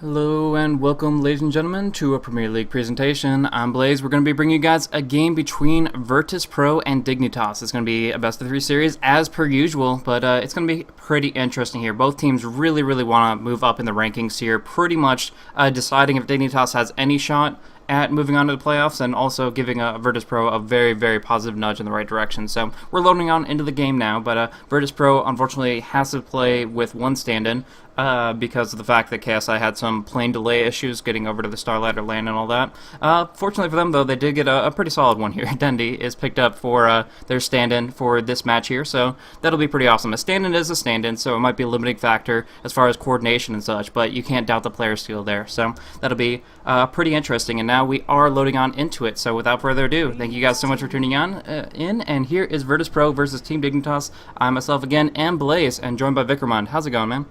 Hello and welcome, ladies and gentlemen, to a Premier League presentation. I'm Blaze. We're going to be bringing you guys a game between Virtus Pro and Dignitas. It's going to be a best-of-3 series, as per usual, but it's going to be pretty interesting here. Both teams really want to move up in the rankings here, pretty much deciding if Dignitas has any shot at moving on to the playoffs, and also giving Virtus Pro a very positive nudge in the right direction. So we're loading on into the game now, but Virtus Pro unfortunately has to play with one stand-in because of the fact that KSI had some plane delay issues getting over to the Starlighter lane and all that. Fortunately for them, though, they did get a pretty solid one here. Dendi is picked up for their stand-in for this match here, so that'll be pretty awesome. A stand-in is a stand-in, so it might be a limiting factor as far as coordination and such, but you can't doubt the player skill there, so that'll be pretty interesting. And now we are loading on into it, so without further ado, thank you guys so much for tuning on in, and here is Virtus Pro versus Team Dignitas. I myself again am Blaze, and joined by Vikrmond. How's it going, man?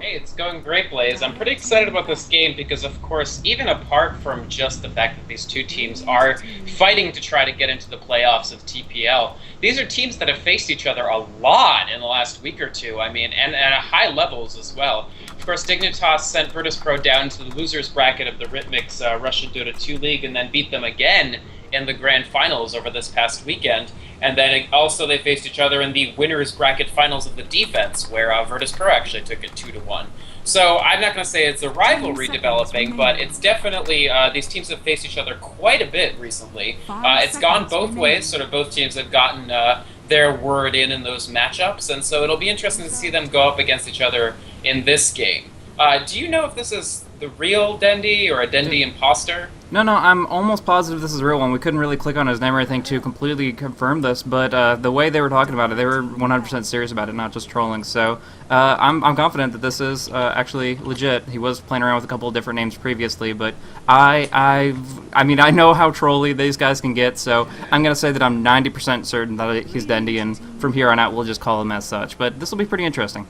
Hey, it's going great, Blaze. I'm pretty excited about this game because, of course, even apart from just the fact that these two teams are fighting to try to get into the playoffs of TPL, these are teams that have faced each other a lot in the last week or two, I mean, and at high levels as well. Of course, Dignitas sent Virtus Pro down to the losers bracket of the Ritmix Russian Dota 2 League and then beat them again in the grand finals over this past weekend. And then also they faced each other in the winners bracket finals of the defense, where Virtus Pro actually took it 2-1. So I'm not going to say it's a rivalry developing, but it's definitely, these teams have faced each other quite a bit recently. It's gone both ways, sort of both teams have gotten their word in those matchups, and so it'll be interesting to see them go up against each other in this game. Do you know if this is the real Dendi or a Dendi imposter? No, I'm almost positive this is a real one. We couldn't really click on his name or anything to completely confirm this, but the way they were talking about it, they were 100% serious about it, not just trolling. So I'm confident that this is actually legit. He was playing around with a couple of different names previously, but I mean, I know how trolly these guys can get, so I'm going to say that I'm 90% certain that he's Dendi, and from here on out we'll just call him as such. But this will be pretty interesting.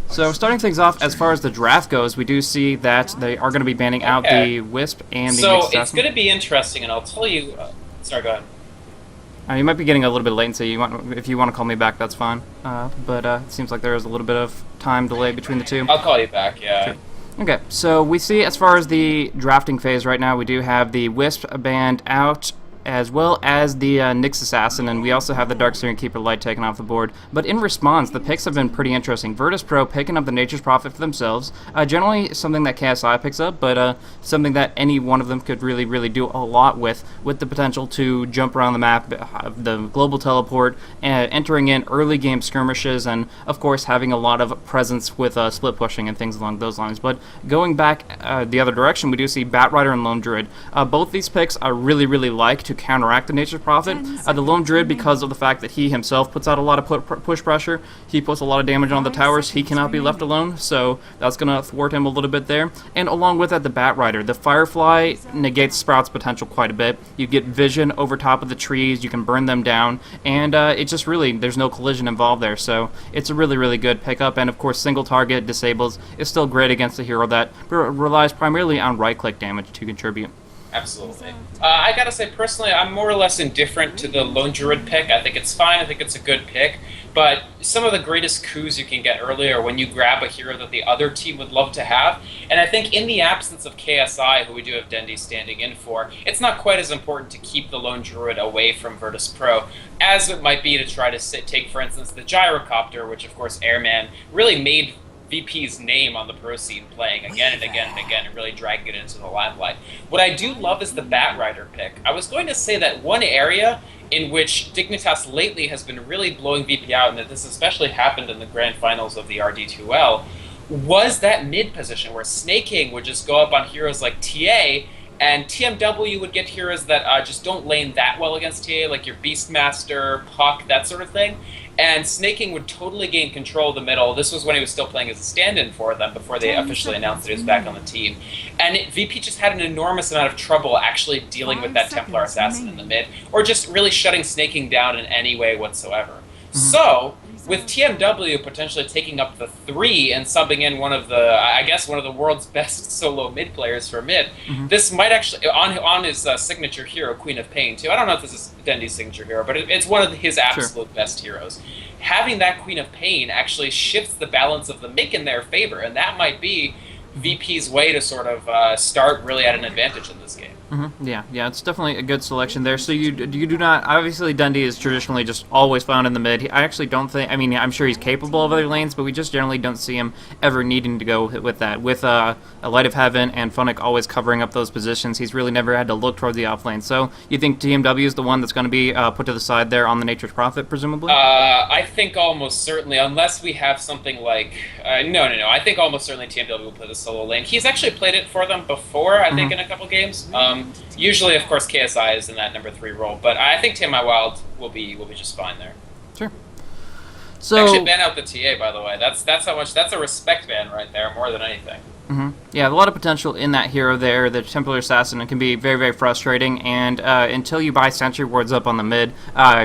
So starting things off, as far as the draft goes, we do see that they are going to be banning out the Wisp and the So Mixed it's going to be interesting, and I'll tell you... sorry, go ahead. You might be getting a little bit of latency. If you want to call me back, that's fine. But it seems like there is a little bit of time delay between the two. I'll call you back, yeah. Sure. Okay, so we see as far as the drafting phase right now, we do have the Wisp banned out, as well as the Nyx Assassin, and we also have the Dark Searing Keeper Light taken off the board. But in response, the picks have been pretty interesting. Virtus Pro picking up the Nature's Prophet for themselves, generally something that KSI picks up, but something that any one of them could really do a lot with the potential to jump around the map, the global teleport, entering in early game skirmishes, and of course having a lot of presence with split pushing and things along those lines. But going back the other direction, we do see Batrider and Lone Druid. Both these picks I really like to counteract the Nature's Prophet. The Lone Druid, because of the fact that he himself puts out a lot of push pressure, he puts a lot of damage on the towers, he cannot be left alone, so that's going to thwart him a little bit there. And along with that, the Batrider. The Firefly negates Sprout's potential quite a bit. You get vision over top of the trees, you can burn them down, and it just really, there's no collision involved there, so it's a really good pickup. And of course, single target disables is still great against a hero that relies primarily on right-click damage to contribute. Absolutely. I gotta say, personally, I'm more or less indifferent to the Lone Druid pick. I think it's fine, I think it's a good pick, but some of the greatest coups you can get early are when you grab a hero that the other team would love to have, and I think in the absence of KSI, who we do have Dendi standing in for, it's not quite as important to keep the Lone Druid away from Virtus Pro as it might be to try to take, for instance, the Gyrocopter, which of course Airman really made VP's name on the pro scene, playing again and again and really dragging it into the limelight. What I do love is the Batrider pick. I was going to say that one area in which Dignitas lately has been really blowing VP out, and that this especially happened in the grand finals of the RD2L, was that mid position where Snaking would just go up on heroes like TA, and TMW would get heroes that just don't lane that well against TA, like your Beastmaster, Puck, that sort of thing. And Snaking would totally gain control of the middle. This was when he was still playing as a stand-in for them before they officially announced that he was back on the team. And VP just had an enormous amount of trouble actually dealing with that Templar Assassin in the mid, or just really shutting Snaking down in any way whatsoever. So, with TMW potentially taking up the 3 and subbing in one of the world's best solo mid players for mid, this might actually, on his signature hero, Queen of Pain too. I don't know if this is Dendi's signature hero, but it's one of his absolute best heroes. having that Queen of Pain actually shifts the balance of the make in their favor, and that might be VP's way to sort of start really at an advantage in this game. Yeah, it's definitely a good selection there. So you do not, obviously Dundee is traditionally just always found in the mid. I actually don't think, I mean, I'm sure he's capable of other lanes, but we just generally don't see him ever needing to go with that. With a Light of Heaven and Funnick always covering up those positions, he's really never had to look towards the off lane. So you think TMW is the one that's going to be put to the side there on the Nature's Prophet, presumably? I think almost certainly, unless we have something like... no. I think almost certainly TMW will play the solo lane. He's actually played it for them before, I think, in a couple games. Usually, of course, KSI is in that number 3 role, but I think TMI Wild will be just fine there. Sure. So actually, ban out the TA, by the way. That's how much. That's a respect ban right there, more than anything. Yeah, a lot of potential in that hero there, the Templar Assassin. It can be very, very frustrating, and until you buy Sentry Wards up on the mid,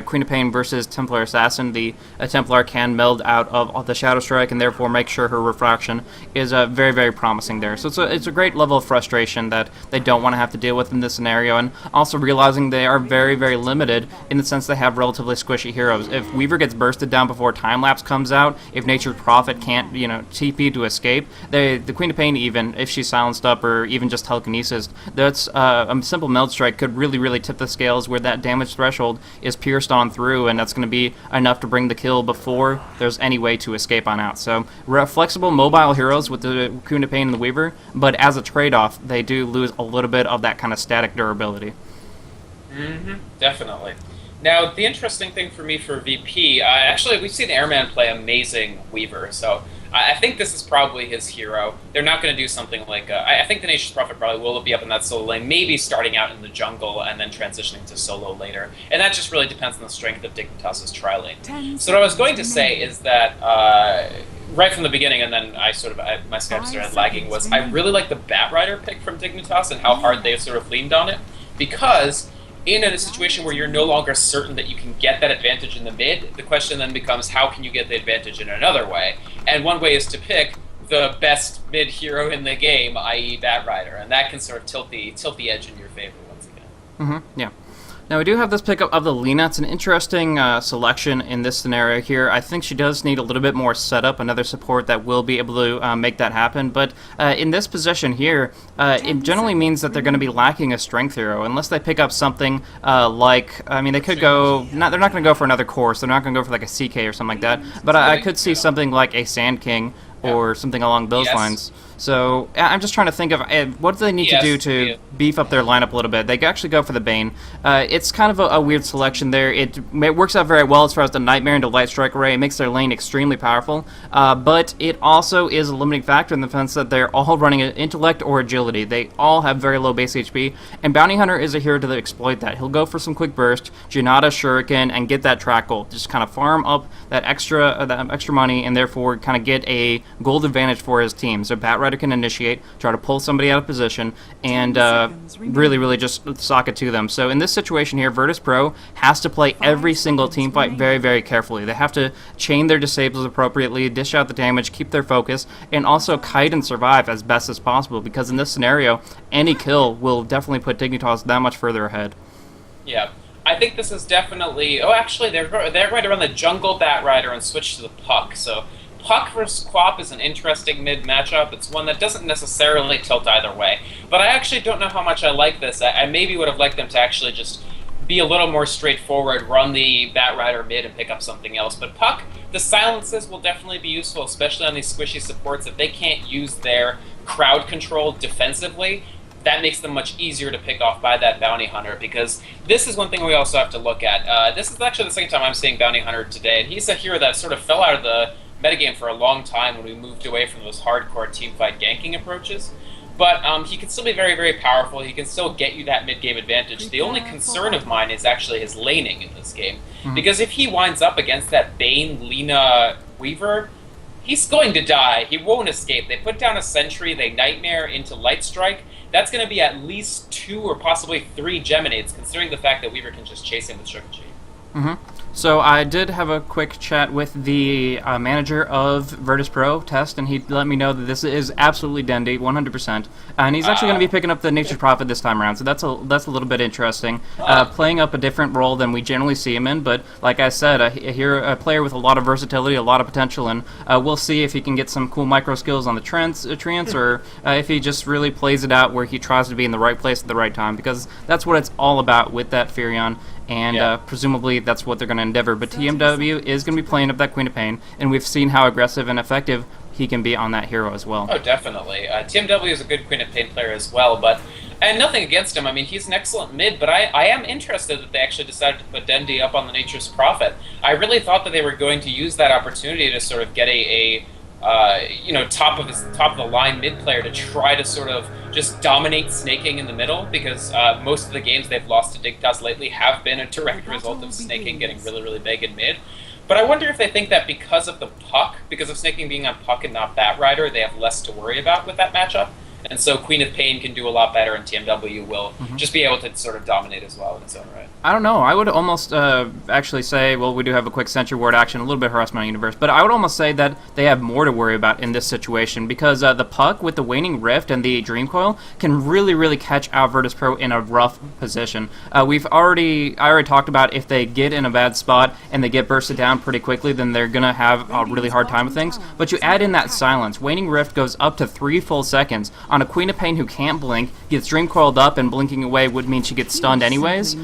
Queen of Pain versus Templar Assassin, the Templar can meld out of the Shadow Strike and therefore make sure her refraction is very, very promising there. So it's a great level of frustration that they don't want to have to deal with in this scenario, and also realizing they are very, very limited in the sense they have relatively squishy heroes. If Weaver gets bursted down before Time Lapse comes out, if Nature's Prophet can't, TP to escape, the Queen of Pain, even if she's silenced up or even just telekinesis, that's a simple meld strike could really, really tip the scales where that damage threshold is pierced on through, and that's going to be enough to bring the kill before there's any way to escape on out. So we're flexible, mobile heroes with the Queen of Pain and the Weaver, but as a trade-off, they do lose a little bit of that kind of static durability. Definitely. Now, the interesting thing for me for VP, actually, we've seen Airman play amazing Weaver, so I think this is probably his hero. They're not going to do something like... I think the Nature's Prophet probably will be up in that solo lane, maybe starting out in the jungle and then transitioning to solo later. And that just really depends on the strength of Dignitas' tri-lane. So what I was going to say is that right from the beginning, and then my Skype started lagging, was I really like the Batrider pick from Dignitas and how hard they've sort of leaned on it, because in a situation where you're no longer certain that you can get that advantage in the mid, the question then becomes, how can you get the advantage in another way? And one way is to pick the best mid hero in the game, i.e. Batrider, and that can sort of tilt the edge in your favor once again. Yeah. Now, we do have this pickup of the Lina. It's an interesting selection in this scenario here. I think she does need a little bit more setup, another support that will be able to make that happen. But in this position here, it generally means that they're going to be lacking a strength hero, unless they pick up something they could go... they're not going to go for another Course. They're not going to go for like a CK or something like that. But I could see something like a Sand King or something along those lines. So I'm just trying to think of what do they need to do to beef up their lineup a little bit. They could actually go for the Bane. It's kind of a weird selection there. It works out very well as far as the Nightmare into Light Strike array. It makes their lane extremely powerful, but it also is a limiting factor in the sense that they're all running an Intellect or Agility. They all have very low base HP, and Bounty Hunter is a hero to exploit that. He'll go for some quick burst, Janata, Shuriken, and get that track gold. Just kind of farm up that extra money, and therefore kind of get a gold advantage for his team. So Batrider can initiate, try to pull somebody out of position, and really, really just sock it to them. So in this situation here, Virtus Pro has to play every single team fight very, very carefully. They have to chain their disables appropriately, dish out the damage, keep their focus, and also kite and survive as best as possible, because in this scenario, any kill will definitely put Dignitas that much further ahead. Yeah. I think this is definitely... Oh, actually, they're going to run the Jungle Batrider and switch to the Puck, so... Puck versus Quap is an interesting mid matchup. It's one that doesn't necessarily tilt either way. But I actually don't know how much I like this. I maybe would have liked them to actually just be a little more straightforward, run the Batrider mid and pick up something else. But Puck, the silences will definitely be useful, especially on these squishy supports. If they can't use their crowd control defensively, that makes them much easier to pick off by that Bounty Hunter, because this is one thing we also have to look at. This is actually the second time I'm seeing Bounty Hunter today, and he's a hero that sort of fell out of the metagame for a long time when we moved away from those hardcore teamfight ganking approaches. But he can still be very, very powerful. He can still get you that mid-game advantage. The only concern of mine is actually his laning in this game. Because if he winds up against that Bane, Lina, Weaver, he's going to die. He won't escape. They put down a Sentry, they Nightmare into Light Strike. That's going to be at least 2 or possibly 3 Geminades, considering the fact that Weaver can just chase him with Sugar G. So I did have a quick chat with the manager of Virtus Pro Test, and he let me know that this is absolutely Dendy, 100%. And he's actually going to be picking up the Nature's Prophet this time around, so that's a little bit interesting. Playing up a different role than we generally see him in, but like I said, a player with a lot of versatility, a lot of potential, and we'll see if he can get some cool micro skills on the trance or if he just really plays it out where he tries to be in the right place at the right time, because that's what it's all about with that Furion. And presumably that's what they're going to endeavor. But TMW is going to be playing up that Queen of Pain, and we've seen how aggressive and effective he can be on that hero as well. Oh, definitely. TMW is a good Queen of Pain player as well, but and nothing against him. I mean, he's an excellent mid, but I am interested that they actually decided to put Dendy up on the Nature's Prophet. I really thought that they were going to use that opportunity to sort of get a top of the line mid player to try to sort of just dominate snaking in the middle, because most of the games they've lost to Dignitas lately have been a direct result of snaking getting really, really big in mid. But I wonder if they think that because of the puck, because of snaking being on puck and not Bat Rider, they have less to worry about with that matchup. And so Queen of Pain can do a lot better, and TMW will just be able to sort of dominate as well in its own right. I don't know. I would almost actually say, well, we do have a quick Sentry Ward action, a little bit of harassment on Universe, but I would almost say that they have more to worry about in this situation, because the puck with the Waning Rift and the Dream Coil can really, really catch out Virtus Pro in a rough position. I already talked about if they get in a bad spot and they get bursted down pretty quickly, then they're going to have a really hard time with things. But you add in that silence. Waning Rift goes up to 3 full seconds on a Queen of Pain who can't blink, gets Dream Coiled up, and blinking away would mean she gets stunned anyways.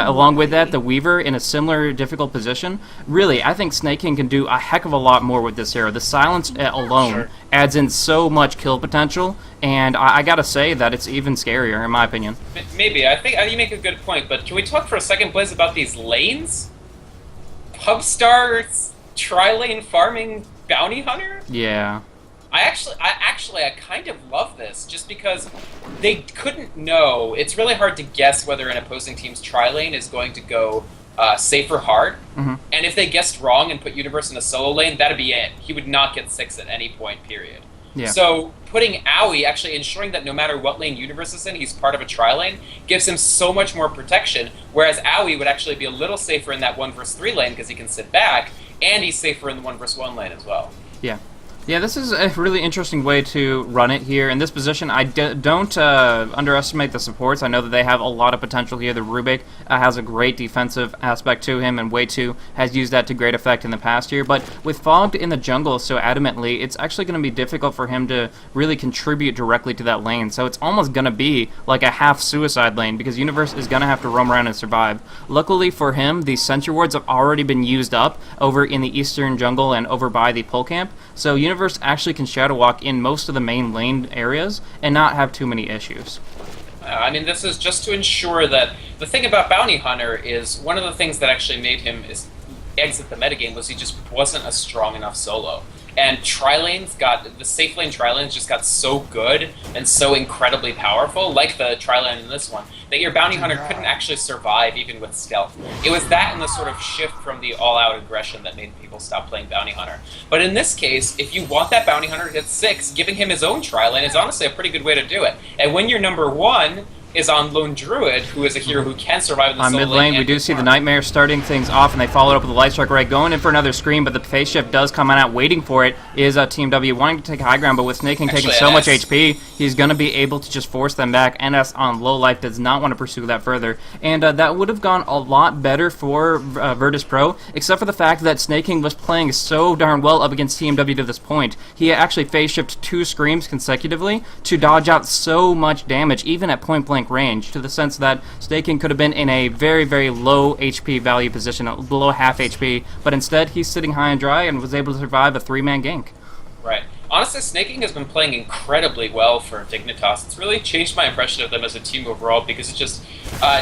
Along with that, the Weaver in a similar difficult position. Really, I think Snake King can do a heck of a lot more with this hero. The silence alone adds in so much kill potential, and I gotta say that it's even scarier, in my opinion. Maybe. I think you make a good point, but can we talk for a second, Blaze, about these lanes? Pubstar, tri-lane farming bounty hunter? Yeah. I kind of love this, just because they couldn't know. It's really hard to guess whether an opposing team's tri-lane is going to go safe or hard. And if they guessed wrong and put Universe in a solo lane, that'd be it. He would not get 6 at any point, period. Yeah. So putting Owie, actually ensuring that no matter what lane Universe is in, he's part of a tri-lane, gives him so much more protection, whereas Owie would actually be a little safer in that 1v3 lane because he can sit back, and he's safer in the 1v1 lane as well. Yeah. Yeah, this is a really interesting way to run it here. In this position, I don't underestimate the supports. I know that they have a lot of potential here. The Rubik has a great defensive aspect to him, and Way 2 has used that to great effect in the past year. But with Fogged in the jungle so adamantly, it's actually going to be difficult for him to really contribute directly to that lane. So it's almost going to be like a half-suicide lane, because Universe is going to have to roam around and survive. Luckily for him, the Sentry Wards have already been used up over in the eastern jungle and over by the pole camp. So Universe actually can Shadow Walk in most of the main lane areas and not have too many issues. I mean, this is just to ensure that the thing about Bounty Hunter is one of the things that actually made him exit the metagame was he just wasn't a strong enough solo. And the safe lane tri-lanes just got so good and so incredibly powerful, like the tri-lane in this one, that your Bounty Hunter couldn't actually survive even with stealth. It was that and the sort of shift from the all-out aggression that made people stop playing Bounty Hunter. But in this case, if you want that Bounty Hunter to hit 6, giving him his own tri-lane is honestly a pretty good way to do it. And when you're number 1 is on Lone Druid, who is a hero who can survive in the solo lane. On mid lane, we do see the Nightmare starting things off, and they follow it up with the Light Strike right, going in for another screen, but the phase shift does come on out. Waiting for it is Team W wanting to take high ground, but with Snake King taking so much HP, he's going to be able to just force them back. NS on low life does not want to pursue that further, and that would have gone a lot better for Virtus Pro, except for the fact that Snake King was playing so darn well up against TMW to this point. He actually phase shifted 2 screams consecutively to dodge out so much damage, even at point blank range, to the sense that Snake King could have been in a very, very low HP value position, below half HP, but instead he's sitting high and dry and was able to survive a 3-man gank. Right. Honestly, Snake King has been playing incredibly well for Dignitas. It's really changed my impression of them as a team overall, because it just...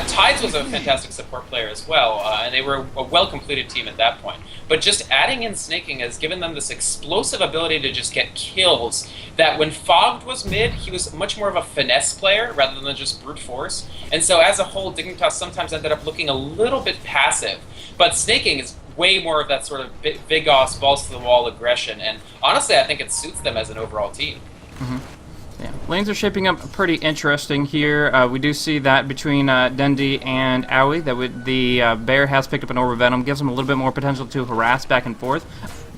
Tides was a fantastic support player as well, and they were a well-completed team at that point. But just adding in Snake King has given them this explosive ability to just get kills, that when Fogged was mid, he was much more of a finesse player rather than just brute force. And so as a whole, Dignitas sometimes ended up looking a little bit passive. But Snake King is way more of that sort of big-ass, balls-to-the-wall aggression, and honestly, I think it suits them as an overall team. Yeah. Lanes are shaping up pretty interesting here. We do see that between Dendi and Owie, that the Bear has picked up an Orb of Venom, gives him a little bit more potential to harass back and forth.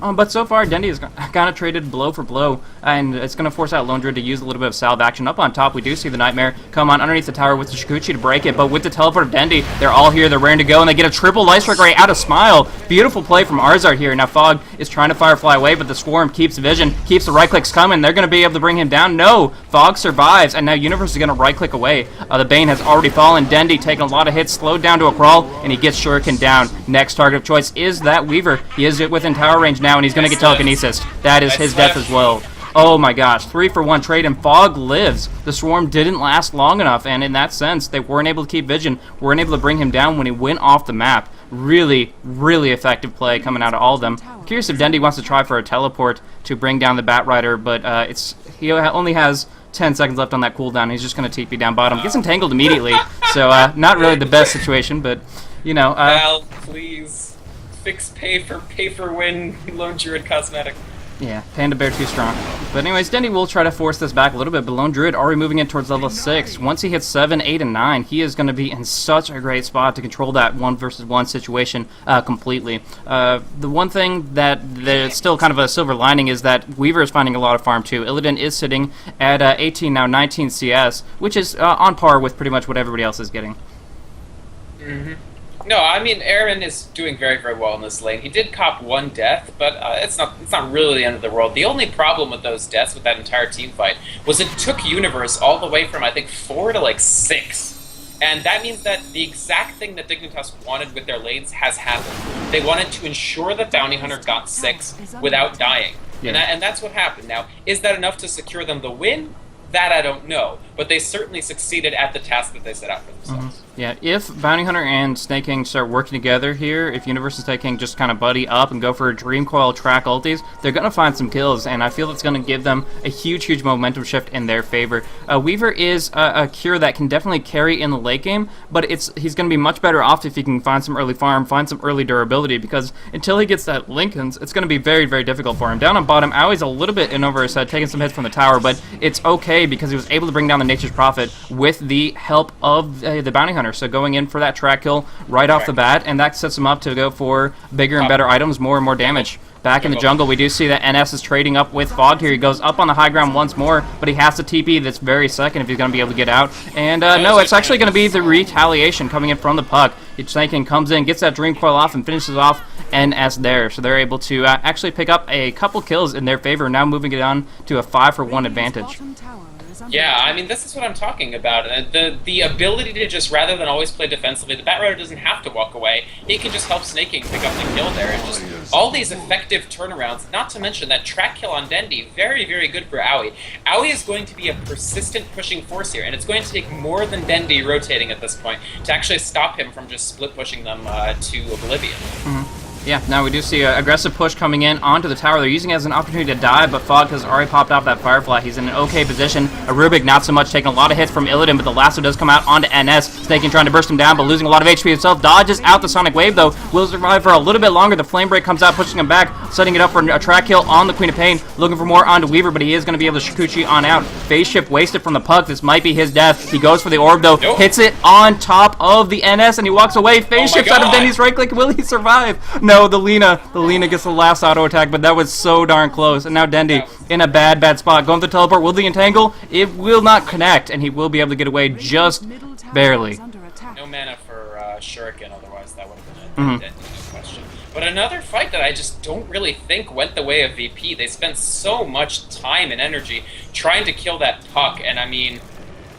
But so far, Dendi has kind of traded blow for blow, and it's going to force out Lone Druid to use a little bit of salve action. Up on top, we do see the Nightmare come on underneath the tower with the Shikuchi to break it, but with the teleport of Dendi, they're all here, they're ready to go, and they get a triple Light Strike right out of Smile. Beautiful play from Arzard here. Now Fog is trying to Firefly away, but the Swarm keeps vision, keeps the right-clicks coming. They're going to be able to bring him down. No! Fog survives, and now Universe is going to right-click away. The Bane has already fallen. Dendi taking a lot of hits, slowed down to a crawl, and he gets Shuriken down. Next target of choice is that Weaver. He is within tower range now, and he's going to get telekinesis. That is his death as well. Oh my gosh, 3-for-1 trade, and Fog lives. The Swarm didn't last long enough, and in that sense, they weren't able to keep vision, weren't able to bring him down when he went off the map. Really, really effective play coming out of all of them. I'm curious if Dendi wants to try for a teleport to bring down the Bat Rider, but he only has 10 seconds left on that cooldown. He's just going to TP down bottom. Gets entangled immediately, so not really the best situation, but, you know. Val, please, fix pay for win Lone Druid cosmetic. Yeah, Panda Bear too strong. But anyways, Dendi will try to force this back a little bit, but Lone Druid already moving in towards level 6. Once he hits 7, 8, and 9, he is going to be in such a great spot to control that 1-versus-1 situation completely. The one thing that there's still kind of a silver lining is that Weaver is finding a lot of farm too. Illidan is sitting at 18, now 19 CS, which is on par with pretty much what everybody else is getting. Mm-hmm. No, I mean, Aaron is doing very, very well in this lane. He did cop 1 death, but it's not really the end of the world. The only problem with those deaths with that entire team fight was it took Universe all the way from, I think, 4 to, like, 6. And that means that the exact thing that Dignitas wanted with their lanes has happened. They wanted to ensure that Bounty Hunter got 6 without dying. Yeah. And that's what happened. Now, is that enough to secure them the win? That I don't know, but they certainly succeeded at the task that they set out for themselves. Mm-hmm. Yeah, if Bounty Hunter and Snake King start working together here, if Universe and Snake King just kind of buddy up and go for Dream Coil track ultis, they're going to find some kills, and I feel it's going to give them a huge, huge momentum shift in their favor. Weaver is a cure that can definitely carry in the late game, but he's going to be much better off if he can find some early farm, find some early durability, because until he gets that Linken's, it's going to be very, very difficult for him. Down on bottom, Aui's a little bit in over his head, taking some hits from the tower, but it's okay because he was able to bring down the Nature's Prophet with the help of the Bounty Hunter. So going in for that track kill right off the bat, and that sets him up to go for bigger and better items, more and more damage. Back in the jungle, we do see that NS is trading up with Fog here. He goes up on the high ground once more, but he has to TP this very second if he's going to be able to get out. And no, it's actually going to be the retaliation coming in from the puck. Snake King comes in, gets that Dream Coil off, and finishes off NS there. So they're able to actually pick up a couple kills in their favor, now moving it on to a 5-for-1 advantage. Yeah, I mean, this is what I'm talking about. The ability to just, rather than always play defensively, the Bat Rider doesn't have to walk away. He can just help Snake King pick up the kill there. And just all these effective turnarounds, not to mention that track kill on Dendi, very, very good for Owie. Owie is going to be a persistent pushing force here, and it's going to take more than Dendi rotating at this point to actually stop him from just split pushing them to oblivion. Mm-hmm. Yeah, now we do see an aggressive push coming in onto the tower. They're using it as an opportunity to dive, but Fog has already popped off that Firefly. He's in an okay position. Rubik not so much, taking a lot of hits from Illidan, but the lasso does come out onto NS. Snake King trying to burst him down, but losing a lot of HP himself. Dodges out the Sonic Wave, though. Will survive for a little bit longer. The Flame Break comes out, pushing him back, setting it up for a track kill on the Queen of Pain. Looking for more onto Weaver, but he is going to be able to Shikuchi on out. Phase Shift wasted from the puck. This might be his death. He goes for the orb, though. Nope. Hits it on top of the NS, and he walks away. Phase Shifts out of Denny's right click. Will he survive? No, the Lina. The Lina gets the last auto attack, but that was so darn close. And now Dendi in a bad, bad spot. Going for the teleport. Will the entangle? It will not connect, and he will be able to get away just barely. No mana for Shuriken, otherwise that would have been a Dendi, no question. But another fight that I just don't really think went the way of VP. They spent so much time and energy trying to kill that puck, and I mean,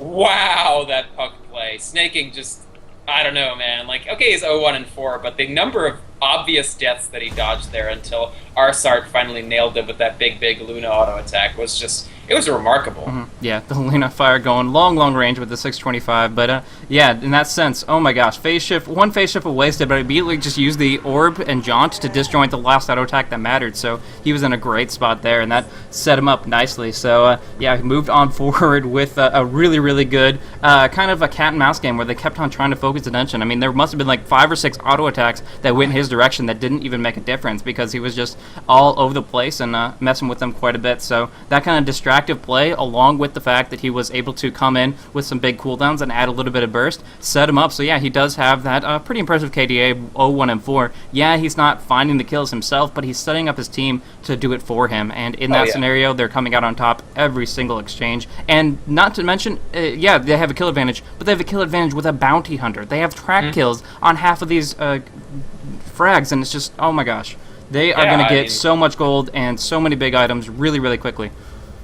wow, that puck play. Snake King just, I don't know, man. Like, okay, he's 0-1 and 4, but the number of obvious deaths that he dodged there until Arsart finally nailed him with that big, big Luna auto attack was just, it was remarkable. Yeah, the Luna Fire going long, long range with the 625, but yeah, in that sense, oh my gosh, phase shift, one phase shift was wasted, but immediately just used the orb and jaunt to disjoint the last auto attack that mattered, so he was in a great spot there, and that set him up nicely. So yeah, he moved on forward with a really, really good kind of a cat and mouse game where they kept on trying to focus attention. I mean, there must have been like 5 or 6 auto attacks that went his direction that didn't even make a difference because he was just all over the place and messing with them quite a bit, so that kind of distracted attractive play, along with the fact that he was able to come in with some big cooldowns and add a little bit of burst, set him up. So yeah, he does have that pretty impressive KDA 0-1 and 4. Yeah, he's not finding the kills himself, but he's setting up his team to do it for him. And in that scenario, they're coming out on top every single exchange. And not to mention, yeah, they have a kill advantage, but they have a kill advantage with a bounty hunter. They have track kills on half of these frags, and it's just, oh my gosh. They are going to get so much gold and so many big items really, really quickly.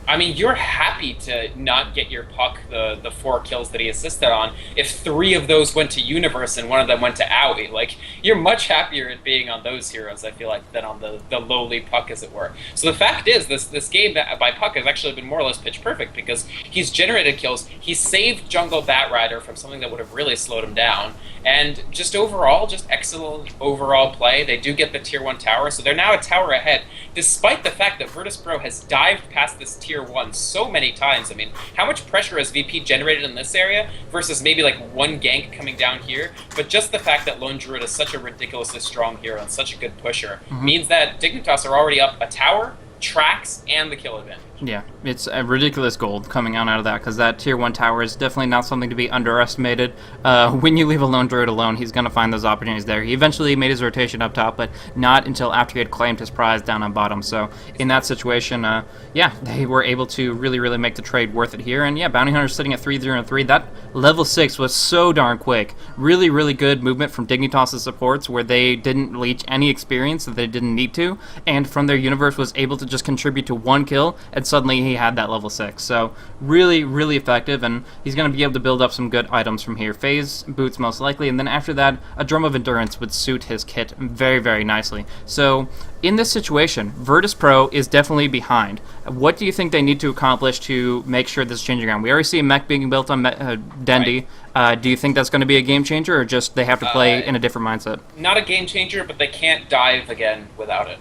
I mean, you're happy to not get your Puck the 4 kills that he assisted on if 3 of those went to Universe and 1 of them went to Owie. Like, you're much happier at being on those heroes, I feel like, than on the lowly Puck, as it were. So the fact is, this game by Puck has actually been more or less pitch perfect because he's generated kills, he's saved Jungle Batrider from something that would have really slowed him down, and just overall, just excellent overall play. They do get the Tier 1 tower, so they're now a tower ahead, despite the fact that Virtus.pro has dived past this Tier 1 so many times. I mean, how much pressure has VP generated in this area versus maybe like 1 gank coming down here? But just the fact that Lone Druid is such a ridiculously strong hero and such a good pusher means that Dignitas are already up a tower, tracks, and the kill advantage. Yeah, it's a ridiculous gold coming out of that, because that Tier 1 tower is definitely not something to be underestimated. When you leave a Lone Druid alone, he's going to find those opportunities there. He eventually made his rotation up top, but not until after he had claimed his prize down on bottom. So in that situation, yeah, they were able to really, really make the trade worth it here. And yeah, Bounty Hunter's sitting at 3-0-3. That level 6 was so darn quick. Really, really good movement from Dignitas' supports, where they didn't leech any experience that they didn't need to, and from their Universe was able to just contribute to 1 kill, and suddenly he had that level 6. So really, really effective, and he's going to be able to build up some good items from here. Phase boots most likely, and then after that, a Drum of Endurance would suit his kit very, very nicely. So in this situation, Virtus.pro is definitely behind. What do you think they need to accomplish to make sure this is changing around? We already see a mech being built on Dendi. Right. Do you think that's going to be a game changer, or just they have to play in a different mindset? Not a game changer, but they can't dive again without it.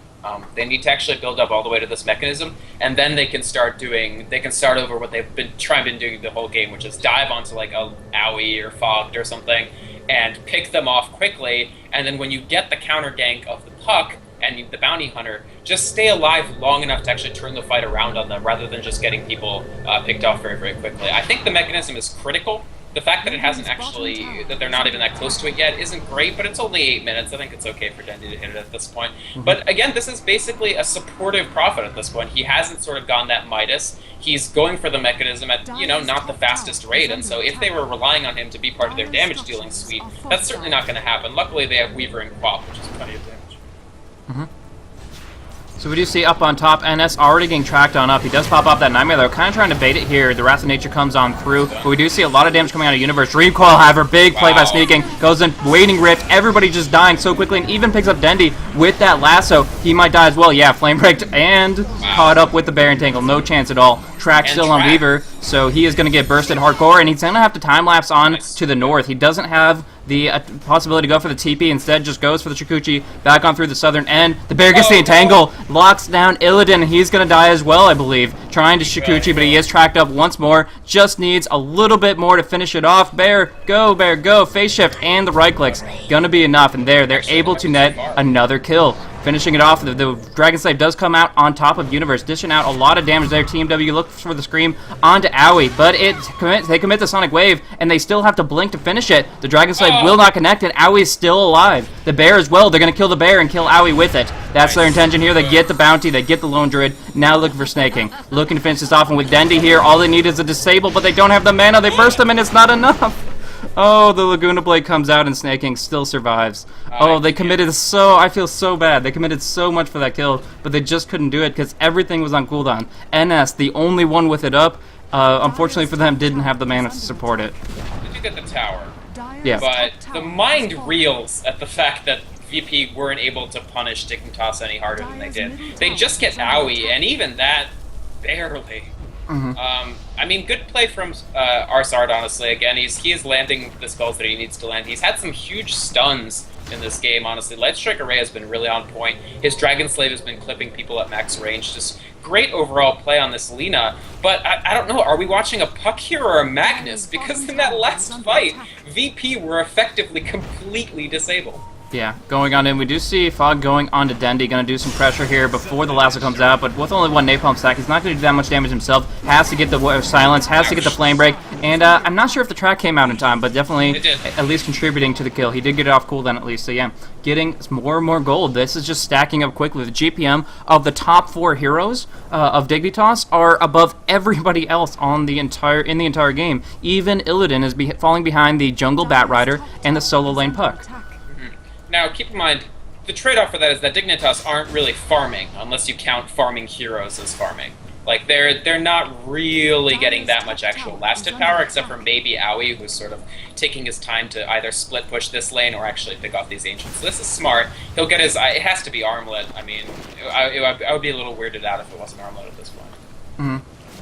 They need to actually build up all the way to this mechanism, and then they can start over what they've been doing the whole game, which is dive onto like a Owie or Fogged or something, and pick them off quickly, and then when you get the counter gank of the Puck and the Bounty Hunter, just stay alive long enough to actually turn the fight around on them, rather than just getting people picked off very, very quickly. I think the mechanism is critical. The fact that it hasn't actually, that they're not even that close to it yet isn't great, but it's only 8 minutes. I think it's okay for Dendi to hit it at this point. But again, this is basically a supportive Prophet at this point. He hasn't sort of gone that Midas. He's going for the mechanism at, not the fastest rate, and so if they were relying on him to be part of their damage dealing suite, that's certainly not going to happen. Luckily, they have Weaver and Quap, which is plenty of damage. So we do see up on top, NS already getting tracked on up. He does pop off that Nightmare, though. Kind of trying to bait it here. The Wrath of Nature comes on through, but we do see a lot of damage coming out of Universe. Dream Coil, however, big play by Sneaking. Goes in, Waiting Rift. Everybody just dying so quickly, and even picks up Dendi with that lasso. He might die as well. Yeah, Flame Breaked and caught up with the Bear Entangle. No chance at all. Track still on Weaver, so he is going to get bursted hardcore, and he's going to have to time-lapse on to the north. He doesn't have the possibility to go for the TP, instead just goes for the Chikuchi, back on through the southern end. The Bear gets the Entangle, locks down Illidan, he's going to die as well, I believe. Trying to Chikuchi, but he is tracked up once more. Just needs a little bit more to finish it off. Bear, go. Phase shift and the right clicks. Going to be enough, and they're able to net another kill. Finishing it off, the Dragon Slave does come out on top of Universe, dishing out a lot of damage there. Team W looks for the Scream onto Owie, but they commit the Sonic Wave, and they still have to blink to finish it. The Dragon Slave will not connect, and Owie is still alive. The Bear as well, they're going to kill the Bear and kill Owie with it. That's their intention here. They get the bounty, they get the Lone Druid, now looking for Snaking. Looking to finish this off, and with Dendi here, all they need is a disable, but they don't have the mana. They burst them, and it's not enough. Oh, the Laguna Blade comes out and Snaking still survives. Oh, they committed I feel so bad. They committed so much for that kill, but they just couldn't do it because everything was on cooldown. NS, the only one with it up, unfortunately for them, didn't have the mana to support it. Did you get the tower? Yeah. But the mind reels at the fact that VP weren't able to punish Dignitas any harder than they did. They just get Owie, and even that, barely. I mean, good play from Arsard, honestly. Again, he is landing the spells that he needs to land. He's had some huge stuns in this game, honestly. Light Strike Array has been really on point. His Dragon Slave has been clipping people at max range. Just great overall play on this Lina. But I don't know, are we watching a Puck here or a Magnus? Because in that last fight, VP were effectively completely disabled. Yeah, going on in. We do see Fog going on to Dendy, going to do some pressure here before the lasso comes out, but with only one napalm stack, he's not going to do that much damage himself. Has to get the silence, has to get the flame break, and I'm not sure if the track came out in time, but definitely at least contributing to the kill. He did get it off cooldown at least, so yeah, getting more and more gold. This is just stacking up quickly. The GPM of the top 4 heroes of Dignitas are above everybody else in the entire game. Even Illidan is falling behind the jungle Batrider and the solo lane Puck. Now, keep in mind, the trade-off for that is that Dignitas aren't really farming, unless you count farming heroes as farming. Like, they're not really getting that much actual last-hit power, except for maybe Aoi, who's sort of taking his time to either split-push this lane or actually pick off these Ancients. So this is smart. He'll get his... It has to be armlet. I mean, I would be a little weirded out if it wasn't armlet at this point. Mm-hmm.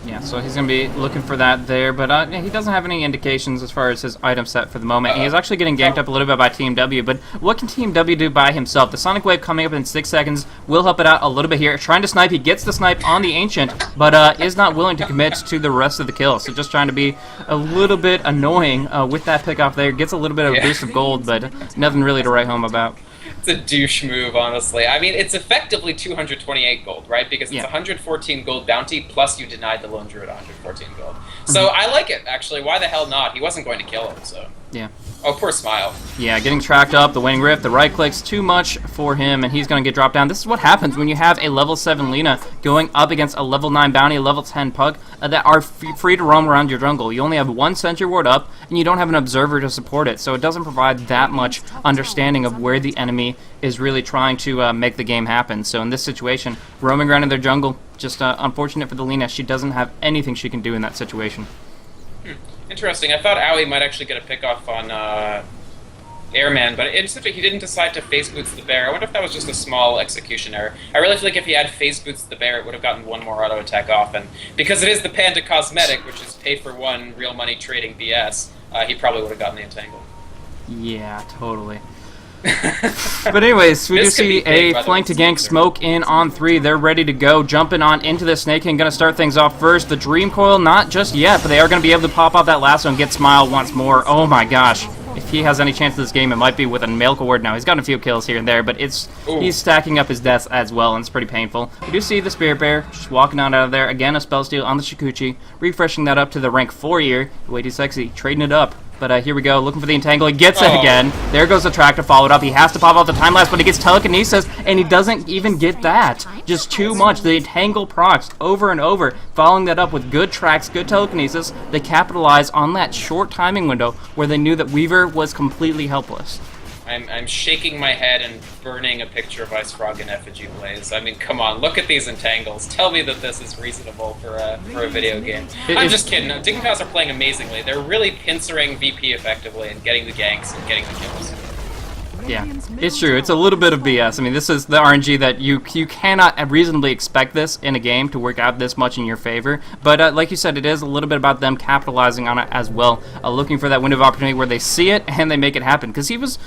Yeah, so he's going to be looking for that there, but he doesn't have any indications as far as his item set for the moment. He is actually getting ganked up a little bit by Team W, but what can Team W do by himself? The Sonic Wave coming up in 6 seconds will help it out a little bit here. Trying to snipe, he gets the snipe on the Ancient, but is not willing to commit to the rest of the kill. So just trying to be a little bit annoying with that pick off there. Gets a little bit of a boost of gold, but nothing really to write home about. It's a douche move, honestly. I mean, it's effectively 228 gold, right? Because it's 114 gold bounty, plus you denied the Lone Druid 114 gold. So I like it, actually. Why the hell not? He wasn't going to kill him, so... Yeah. Oh, poor Smile. Yeah, getting tracked up, the Waning Rift, the right clicks, too much for him, and he's going to get dropped down. This is what happens when you have a level 7 Lina going up against a level 9 Bounty, a level 10 Pug, that are free to roam around your jungle. You only have one Sentry Ward up, and you don't have an Observer to support it, so it doesn't provide that much understanding of where the enemy is really trying to make the game happen. So in this situation, roaming around in their jungle, just unfortunate for the Lina. She doesn't have anything she can do in that situation. Interesting. I thought Aoi might actually get a pick-off on Airman, but instead he didn't decide to Phase Boots the Bear. I wonder if that was just a small execution error. I really feel like if he had Phase Boots the Bear, it would have gotten one more auto attack off, and because it is the Panda Cosmetic, which is pay-for-one, real money trading BS, he probably would have gotten the Entangle. Yeah, totally. But anyways, we do see a flank to gank Smoke in on 3. They're ready to go. Jumping on into the Snake and going to start things off first. The Dream Coil, not just yet, but they are going to be able to pop off that lasso and get Smile once more. Oh my gosh. If he has any chance in this game, it might be with a Milk Ward now. He's gotten a few kills here and there, but he's stacking up his deaths as well, and it's pretty painful. We do see the Spirit Bear just walking on out of there. Again, a spell steal on the Shikuchi. Refreshing that up to the rank 4 here. Way too sexy. Trading it up. But here we go, looking for the Entangle. He gets it again. There goes the track to follow it up. He has to pop out the time lapse, but he gets Telekinesis, and he doesn't even get that. Just too much. The Entangle procs over and over, following that up with good tracks, good Telekinesis. They capitalize on that short timing window where they knew that Weaver was completely helpless. I'm shaking my head and burning a picture of Ice Frog and Effigy Blaze. I mean, come on, look at these Entangles. Tell me that this is reasonable for a video game. I'm just kidding. Dignitas are playing amazingly. They're really pincering VP effectively and getting the ganks and getting the kills. Yeah, it's true. It's a little bit of BS. I mean, this is the RNG that you cannot reasonably expect this in a game to work out this much in your favor. But like you said, it is a little bit about them capitalizing on it as well, looking for that window of opportunity where they see it and they make it happen. Because he was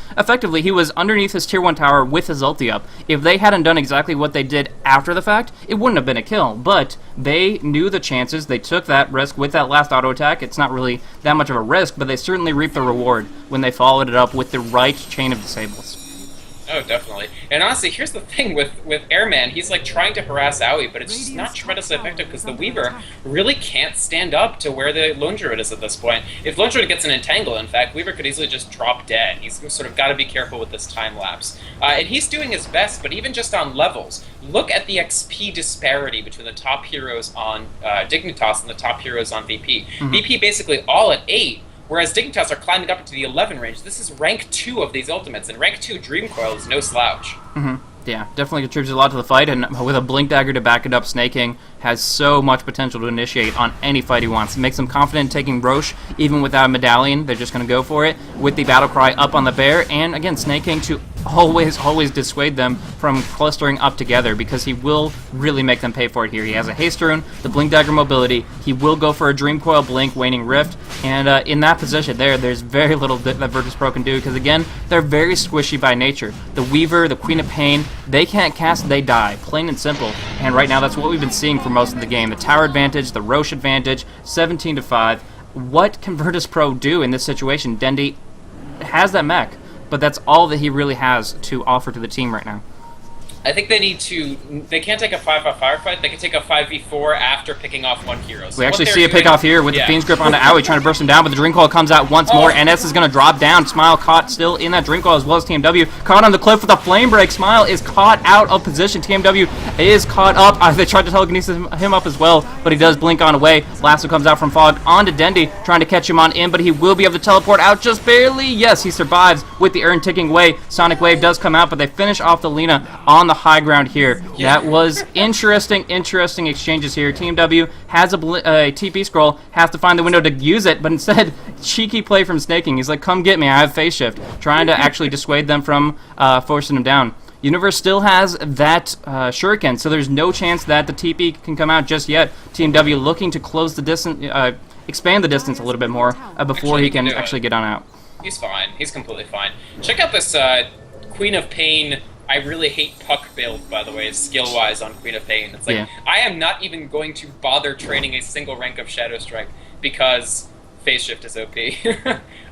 underneath his tier 1 tower with his ulti up. If they hadn't done exactly what they did after the fact, it wouldn't have been a kill. But they knew the chances. They took that risk with that last auto attack. It's not really that much of a risk, but they certainly reaped the reward when they followed it up with the right chain of disables. Oh, definitely. And honestly, here's the thing with Airman. He's like trying to harass Aoi, but it's just not tremendously effective because the Weaver really can't stand up to where the Lone Druid is at this point. If Lone Druid gets an Entangle, in fact, Weaver could easily just drop dead. He's sort of got to be careful with this time lapse. And he's doing his best, but even just on levels, look at the XP disparity between the top heroes on Dignitas and the top heroes on VP. VP basically all at 8. Whereas Dignitas are climbing up into the 11 range. This is rank 2 of these ultimates, and rank 2 Dream Coil is no slouch. Yeah, definitely contributes a lot to the fight, and with a Blink Dagger to back it up, Snake King has so much potential to initiate on any fight he wants. It makes him confident in taking Roche, even without a medallion. They're just going to go for it with the Battle Cry up on the bear, and again, Snake King to always dissuade them from clustering up together, because he will really make them pay for it here. He has a Haste Rune, the Blink Dagger mobility, he will go for a Dream Coil, Blink, Waning Rift, and in that position there's very little that Virtus Pro can do, because again, they're very squishy by nature. The Weaver, the Queen of Pain, they can't cast, they die, plain and simple, and right now that's what we've been seeing for most of the game. The tower advantage, the Roche advantage, 17-5. What can Virtus Pro do in this situation? Dendi has that mech, but that's all that he really has to offer to the team right now. I think they can't take a 5v5 firefight, they can take a 5v4 after picking off one hero. So we actually see a pick off here with the Fiend's Grip onto Owie, trying to burst him down, but the Dream Coil comes out once more. NS is going to drop down. Smile caught still in that Dream Coil, as well as TMW. Caught on the cliff with a Flame Break. Smile is caught out of position. TMW is caught up. They tried to telekinesis him up as well, but he does blink on away. Lasso comes out from Fog onto Dendy, trying to catch him on in, but he will be able to teleport out just barely. Yes, he survives with the urn ticking away. Sonic Wave does come out, but they finish off the Lina on the high ground here. That was interesting exchanges here. Team W has a TP scroll, has to find the window to use it, but instead, cheeky play from Snaking. He's like, come get me, I have phase shift. Trying to actually dissuade them from forcing him down. Universe still has that shuriken, so there's no chance that the TP can come out just yet. Team W looking to close the distance, expand the distance a little bit more before he can actually get on out. He's fine. He's completely fine. Check out this Queen of Pain. I really hate Puck build, by the way, skill-wise on Queen of Pain. It's like, I am not even going to bother training a single rank of Shadow Strike because phase shift is OP.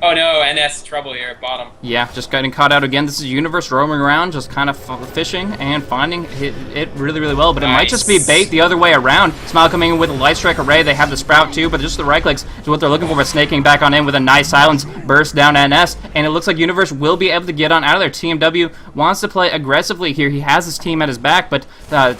Oh no, NS trouble here at bottom. Yeah, just getting caught out again. This is Universe roaming around, just kind of fishing and finding it really, really well. But it might just be bait the other way around. Smile coming in with a Light Strike Array. They have the Sprout too, but just the right clicks is what they're looking for. But Snaking back on in with a nice silence burst down NS. And it looks like Universe will be able to get on out of there. TMW wants to play aggressively here. He has his team at his back, but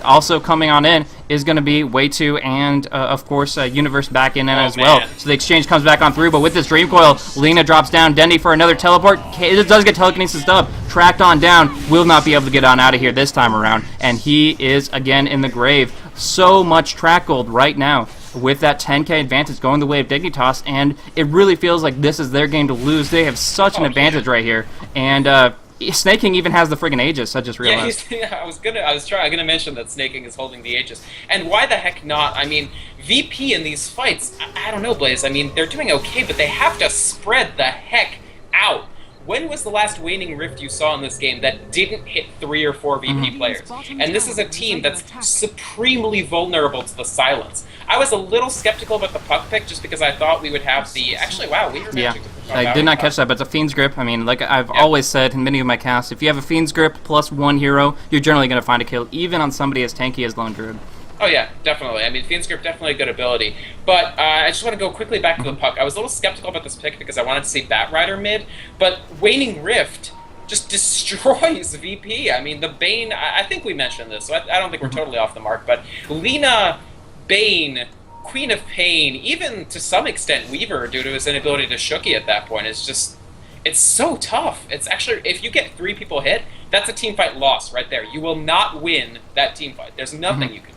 also coming on in is going to be Way 2 and, of course, Universe back in as well. So the exchange comes back on through, but with this Dream Coil, Lina drops down. Dendy for another teleport. It does get telekinesis up. Tracked on down. Will not be able to get on out of here this time around. And he is, again, in the grave. So much track gold right now with that 10k advantage going the way of Dignitas, and it really feels like this is their game to lose. They have such an advantage right here. And, Snaking even has the friggin' Aegis, I just realized. I was gonna mention that Snaking is holding the Aegis. And why the heck not? I mean, VP in these fights, I don't know, Blaze. I mean, they're doing okay, but they have to spread the heck out. When was the last Waning Rift you saw in this game that didn't hit 3 or 4 VP players? And this is a team that's supremely vulnerable to the silence. I was a little skeptical about the Puck pick just because I thought we would have the... Actually, wow, we were managing to push on I did not catch that, but it's a Fiend's Grip. I mean, like I've always said in many of my casts, if you have a Fiend's Grip plus one hero, you're generally going to find a kill, even on somebody as tanky as Lone Druid. Oh yeah, definitely. I mean, Fiend's Grip, definitely a good ability. But I just want to go quickly back to the Puck. I was a little skeptical about this pick because I wanted to see Bat Rider mid, but Waning Rift just destroys VP. I mean, the Bane, I think we mentioned this, so I don't think we're totally off the mark, but Lina, Bane, Queen of Pain, even to some extent Weaver, due to his inability to Shooky at that point, is just... It's so tough. It's actually, if you get 3 people hit, that's a teamfight loss right there. You will not win that teamfight. There's nothing you can do.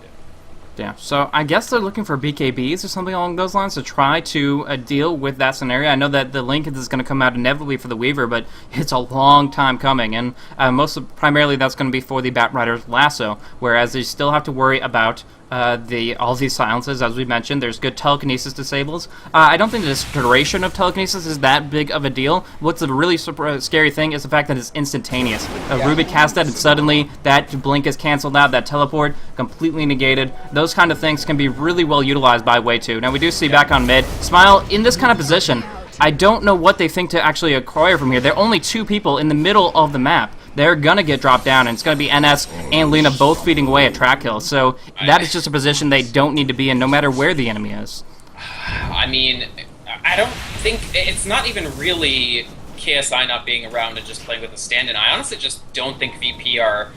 Yeah, so I guess they're looking for BKBs or something along those lines to try to deal with that scenario. I know that the Lincoln is going to come out inevitably for the Weaver, but it's a long time coming, and primarily that's going to be for the Bat Rider's Lasso, whereas they still have to worry about all these silences, as we mentioned. There's good telekinesis disables. I don't think the duration of telekinesis is that big of a deal. What's the really scary thing is the fact that it's instantaneous. Rubik cast that, and suddenly that blink is canceled out, that teleport completely negated. Those kind of things can be really well utilized by Way 2. Now we do see back on mid, Smile in this kind of position. I don't know what they think to actually acquire from here. There are only 2 people in the middle of the map. They're going to get dropped down, and it's going to be NS and Lina both feeding away at track hill. So that is just a position they don't need to be in, no matter where the enemy is. I mean, I don't think... It's not even really KSI not being around and just playing with a stand-in. I honestly just don't think VP are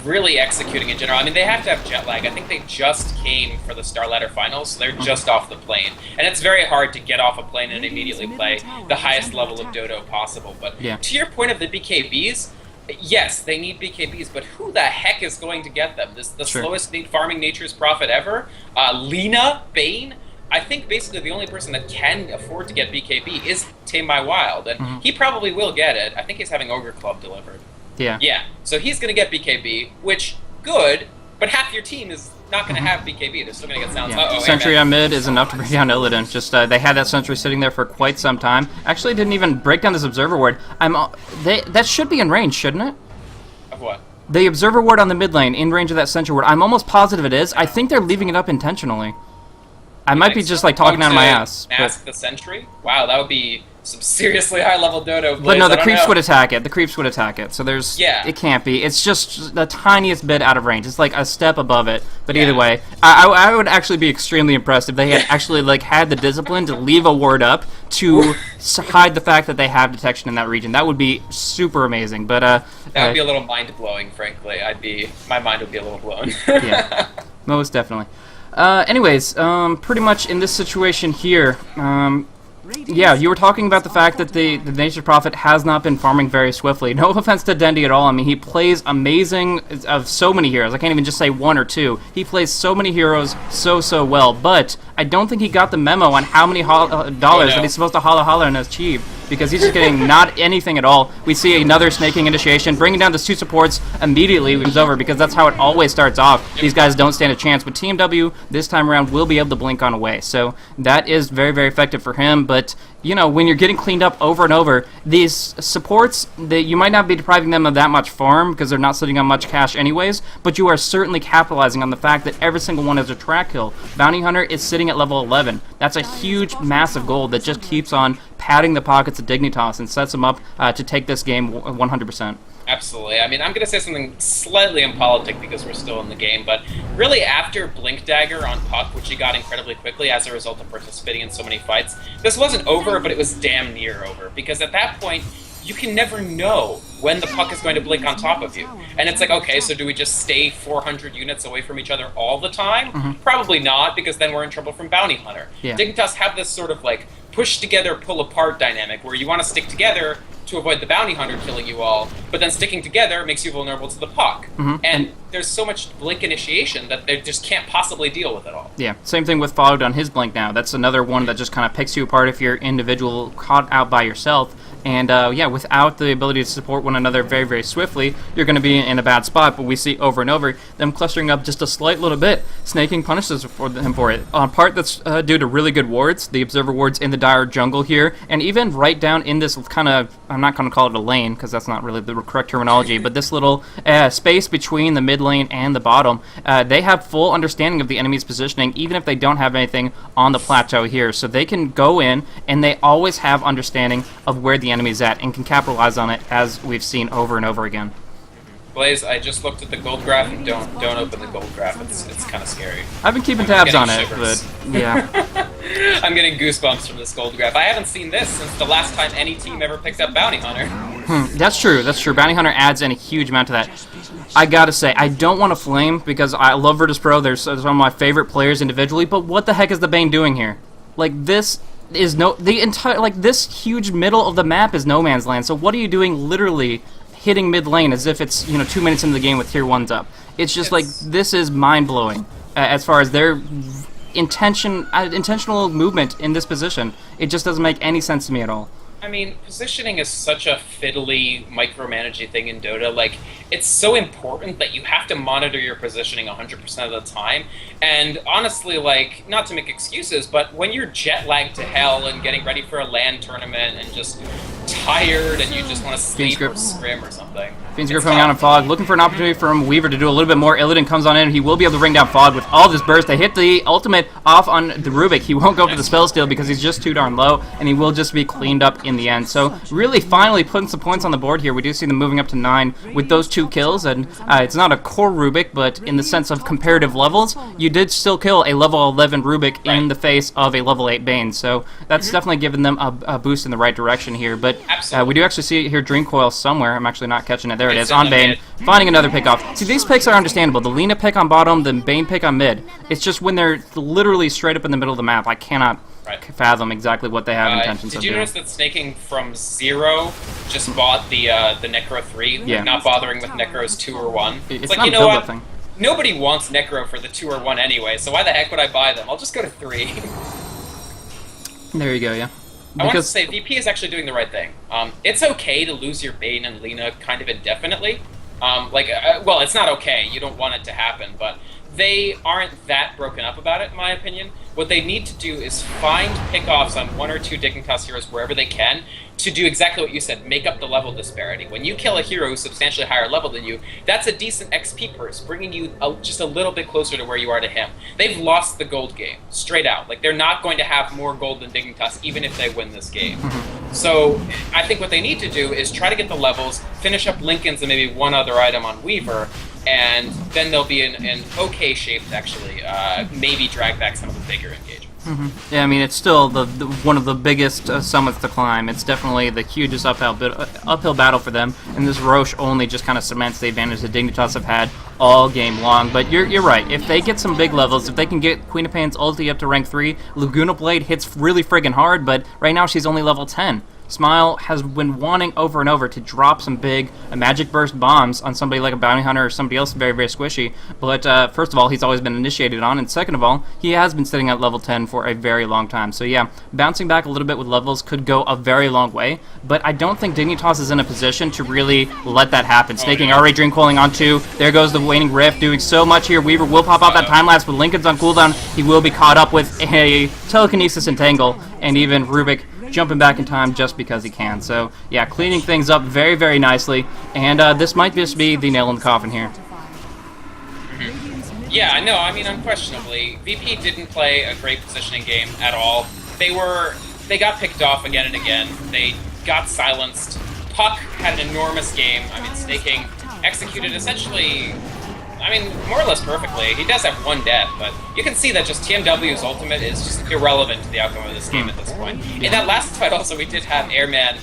really executing in general. I mean, they have to have jet lag. I think they just came for the Star Ladder Finals, so they're just off the plane. And it's very hard to get off a plane and immediately play the highest level of Dodo possible. But to your point of the BKBs... Yes, they need BKBs, but who the heck is going to get them? The slowest farming nature's prophet ever? Lina, Bane? I think basically the only person that can afford to get BKB is Tame My Wild, and he probably will get it. I think he's having Ogre Club delivered. Yeah, so he's going to get BKB, which, good, but half your team is not going to have BKB. They're still going to get Silence. Sentry on mid is enough to bring down Illidan. Just they had that Sentry sitting there for quite some time. Actually didn't even break down this Observer Ward. That should be in range, shouldn't it? Of what? The Observer Ward on the mid lane, in range of that Sentry Ward. I'm almost positive it is. I think they're leaving it up intentionally. I might be just like talking out of my ass. Mask the Sentry? Wow, that would be some seriously high-level dodo. Blaze, But no, the I don't creeps know. would attack it. The creeps would attack it. So there's, Yeah. it can't be. It's just the tiniest bit out of range. It's like a step above it. But Yeah. either way, I would actually be extremely impressed if they had actually like had the discipline to leave a ward up to hide the fact that they have detection in that region. That would be super amazing. But That would be a little mind-blowing, frankly. My mind would be a little blown. yeah, most definitely. Anyways, pretty much in this situation here, yeah, you were talking about the fact that the Nature's Prophet has not been farming very swiftly. No offense to Dendi at all. I mean, he plays amazing of so many heroes. I can't even just say one or two. He plays so many heroes so well, but I don't think he got the memo on how many dollars that he's supposed to holla and achieve, because he's just getting not anything at all. We see another snaking initiation, bringing down the 2 supports immediately when it's over, because that's how it always starts off. These guys don't stand a chance, but Team W this time around will be able to blink on away. So that is very effective for him, but you know, when you're getting cleaned up over and over, these supports, you might not be depriving them of that much farm because they're not sitting on much cash anyways, but you are certainly capitalizing on the fact that every single one is a track kill. Bounty Hunter is sitting at level 11. That's a huge, massive goal that just keeps on padding the pockets of Dignitas and sets them up to take this game 100%. Absolutely. I mean, I'm going to say something slightly impolitic because we're still in the game, but really after Blink Dagger on Puck, which he got incredibly quickly as a result of participating in so many fights, this wasn't over, but it was damn near over, because at that point, you can never know when the puck is going to blink on top of you. And it's like, okay, so do we just stay 400 units away from each other all the time? Probably not, because then we're in trouble from Bounty Hunter. Yeah. Dignitas have this sort of like push together, pull apart dynamic where you want to stick together to avoid the Bounty Hunter killing you all, but then sticking together makes you vulnerable to the puck. And there's so much blink initiation that they just can't possibly deal with it all. Yeah, same thing with followed on his blink now. That's another one that just kind of picks you apart if you're individual caught out by yourself. And yeah, without the ability to support one another very swiftly, you're going to be in a bad spot. But we see over and over them clustering up just a slight little bit. Snaking punishes him for it. On part that's due to really good wards, the observer wards in the dire jungle here, and even right down in this kind of, I'm not going to call it a lane because that's not really the correct terminology, but this little space between the mid lane and the bottom, they have full understanding of the enemy's positioning, even if they don't have anything on the plateau here. So they can go in, and they always have understanding of where the enemy's at and can capitalize on it, as we've seen over and over again. Blaze, I just looked at the gold graph, and don't open the gold graph. It's kind of scary. I've been keeping tabs on it, shivers. but yeah. I'm getting goosebumps from this gold graph. I haven't seen this since the last time any team ever picked up Bounty Hunter. That's true. Bounty Hunter adds in a huge amount to that. I gotta say, I don't want to flame because I love Virtus.pro. They're some of my favorite players individually, but what the heck is the Bane doing here? Like, this is this huge middle of the map is no man's land. So what are you doing literally hitting mid lane as if it's, 2 minutes into the game with tier 1s up? It's just like, this is mind-blowing as far as their intentional movement in this position. It just doesn't make any sense to me at all. I mean, positioning is such a fiddly, micromanaging thing in Dota. Like, it's so important that you have to monitor your positioning 100% of the time. And honestly, like, not to make excuses, but when you're jet lagged to hell and getting ready for a LAN tournament and just tired and you just want to sleep or scrim or something. Fiend's Grip coming out on Fog, looking for an opportunity from Weaver to do a little bit more. Illidan comes on in, and he will be able to bring down Fog with all this burst. They hit the ultimate off on the Rubik. He won't go for the spell steal because he's just too darn low, and he will just be cleaned up in the end. So really finally putting some points on the board here. We do see them moving up to 9 with those 2 kills, and it's not a core Rubik, but in the sense of comparative levels, you did still kill a level 11 Rubik in the face of a level 8 Bane. So that's definitely given them a boost in the right direction here. But we do actually see here Dream Coil somewhere. I'm actually not catching it. There it is, on Bane, finding another pick off. See, these picks are understandable. The Lina pick on bottom, the Bane pick on mid. It's just when they're literally straight up in the middle of the map, I cannot fathom exactly what they have intentions of doing. Did you notice that Snaking from 0 just bought the Necro 3, like not bothering with Necros 2 or 1? It's like, not you know what? Thing. Nobody wants Necro for the 2 or 1 anyway, so why the heck would I buy them? I'll just go to 3. There you go, yeah. I want to say, VP is actually doing the right thing. It's okay to lose your Bane and Lina kind of indefinitely. Well, it's not okay. You don't want it to happen, but they aren't that broken up about it, in my opinion. What they need to do is find pickoffs on 1 or 2 Dignitas heroes wherever they can to do exactly what you said, make up the level disparity. When you kill a hero who's substantially higher level than you, that's a decent XP burst, bringing you just a little bit closer to where you are to him. They've lost the gold game, straight out. Like, they're not going to have more gold than Dignitas, even if they win this game. So I think what they need to do is try to get the levels, finish up Lincoln's and maybe one other item on Weaver, and then they'll be in okay shape to actually maybe drag back some of the bigger engagements. Yeah, I mean, it's still the one of the biggest summits to climb. It's definitely the hugest uphill battle for them, and this Roche only just kind of cements the advantage that Dignitas have had all game long. But you're right. If they get some big levels, if they can get Queen of Pain's ulti up to rank 3, Laguna Blade hits really friggin' hard, but right now she's only level 10. Smile has been wanting over and over to drop some big magic burst bombs on somebody like a bounty hunter or somebody else very, very squishy. But first of all, he's always been initiated on, and second of all, he has been sitting at level 10 for a very long time. So yeah, bouncing back a little bit with levels could go a very long way, but I don't think Dignitas is in a position to really let that happen. Snaking already Dream Coiling on 2. There goes the Waning Rift, doing so much here. Weaver will pop out that time lapse, but Lincoln's on cooldown. He will be caught up with a Telekinesis Entangle, and even Rubik jumping back in time just because he can. So yeah, cleaning things up very, very nicely, and this might just be the nail in the coffin here. Yeah, no, I mean, unquestionably, VP didn't play a great positioning game at all. They got picked off again and again. They got silenced. Puck had an enormous game. I mean, Snaking executed essentially, I mean, more or less perfectly. He does have one death, but you can see that just TMW's ultimate is just irrelevant to the outcome of this game at this point. In that last fight also, we did have Airman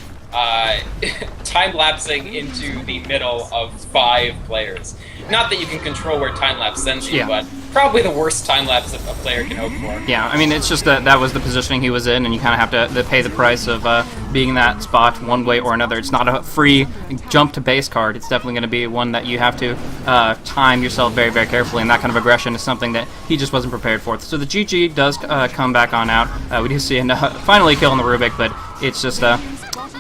time-lapsing into the middle of 5 players. Not that you can control where time-lapse sends you, but probably the worst time-lapse a player can hope for. Yeah, I mean, it's just that was the positioning he was in, and you kind of have to pay the price of being in that spot one way or another. It's not a free jump to base card. It's definitely going to be one that you have to time yourself very, very carefully, and that kind of aggression is something that he just wasn't prepared for. So the GG does come back on out. We do see finally killing the Rubik, but it's just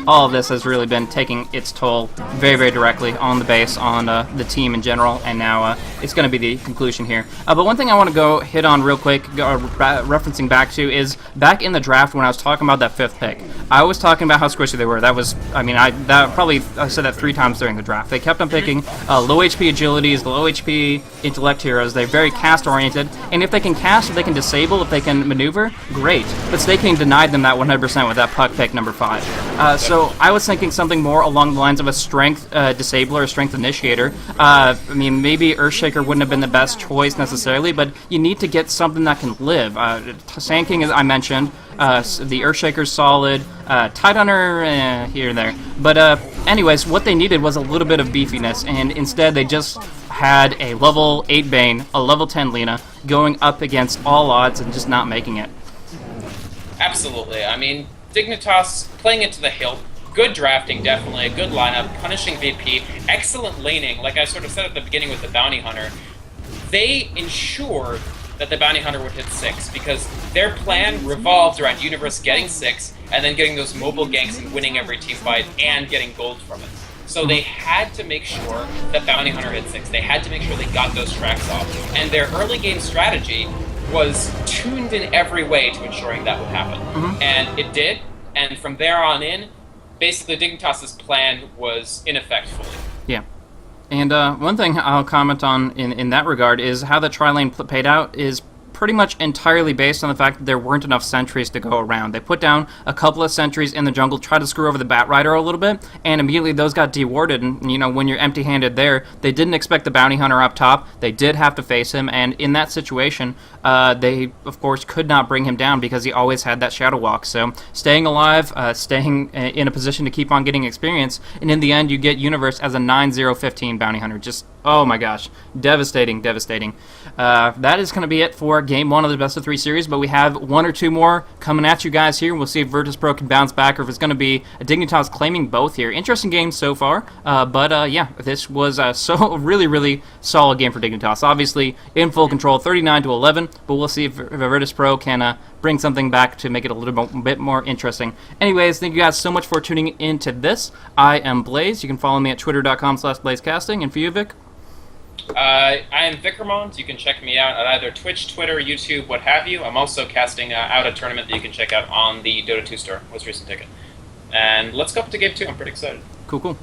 all of this has really been taking its toll very, very directly on the base, on the team in general, and now it's going to be the conclusion here. But one thing I want to go hit on real quick, referencing back to, is back in the draft when I was talking about that 5th pick, I was talking about how squishy they were. That was, I mean, I said that 3 times during the draft. They kept on picking low HP agilities, low HP intellect heroes. They're very cast-oriented, and if they can cast, if they can disable, if they can maneuver, great. But Staking denied them that 100% with that puck pick number 5. So I was thinking something more along the lines of a strength disabler, a strength initiator. I mean, maybe Earthshaker wouldn't have been the best choice necessarily, but you need to get something that can live. Sand King, as I mentioned, the Earthshaker's solid, Tidehunter, here and there. But anyways, what they needed was a little bit of beefiness, and instead they just had a level 8 Bane, a level 10 Lina, going up against all odds and just not making it. Absolutely. I mean, Dignitas playing it to the hilt, good drafting, definitely, a good lineup, punishing VP, excellent laning, like I sort of said at the beginning with the Bounty Hunter. They ensured that the Bounty Hunter would hit 6, because their plan revolved around Universe getting 6, and then getting those mobile ganks and winning every team fight, and getting gold from it. So they had to make sure that Bounty Hunter hit 6. They had to make sure they got those tracks off. And their early game strategy was tuned in every way to ensuring that would happen. And it did, and from there on in, basically Dignitas' plan was in effect fully. Yeah. And one thing I'll comment on in that regard is how the tri-lane paid out is pretty much entirely based on the fact that there weren't enough sentries to go around. They put down a couple of sentries in the jungle, tried to screw over the Bat Rider a little bit, and immediately those got dewarded, and you know, when you're empty-handed there, they didn't expect the Bounty Hunter up top. They did have to face him, and in that situation, they, of course, could not bring him down because he always had that Shadow Walk. So staying alive, staying in a position to keep on getting experience, and in the end, you get Universe as a 9-0-15 Bounty Hunter. Just, oh my gosh, devastating, devastating. That is going to be it for Game 1 of the Best of 3 series, but we have 1 or 2 more coming at you guys here. We'll see if Virtus.pro can bounce back or if it's going to be Dignitas claiming both here. Interesting game so far, but yeah, this was so really, really solid game for Dignitas. Obviously, in full control, 39-11, but we'll see if Virtus.pro can bring something back to make it a little bit more interesting. Anyways, thank you guys so much for tuning into this. I am Blaze. You can follow me at twitter.com/blazecasting, and for you, Vic? I am Vickermont. You can check me out at either Twitch, Twitter, YouTube, what have you. I'm also casting out a tournament that you can check out on the Dota 2 store, most recent ticket. And let's go up to Game 2. I'm pretty excited. Cool, cool.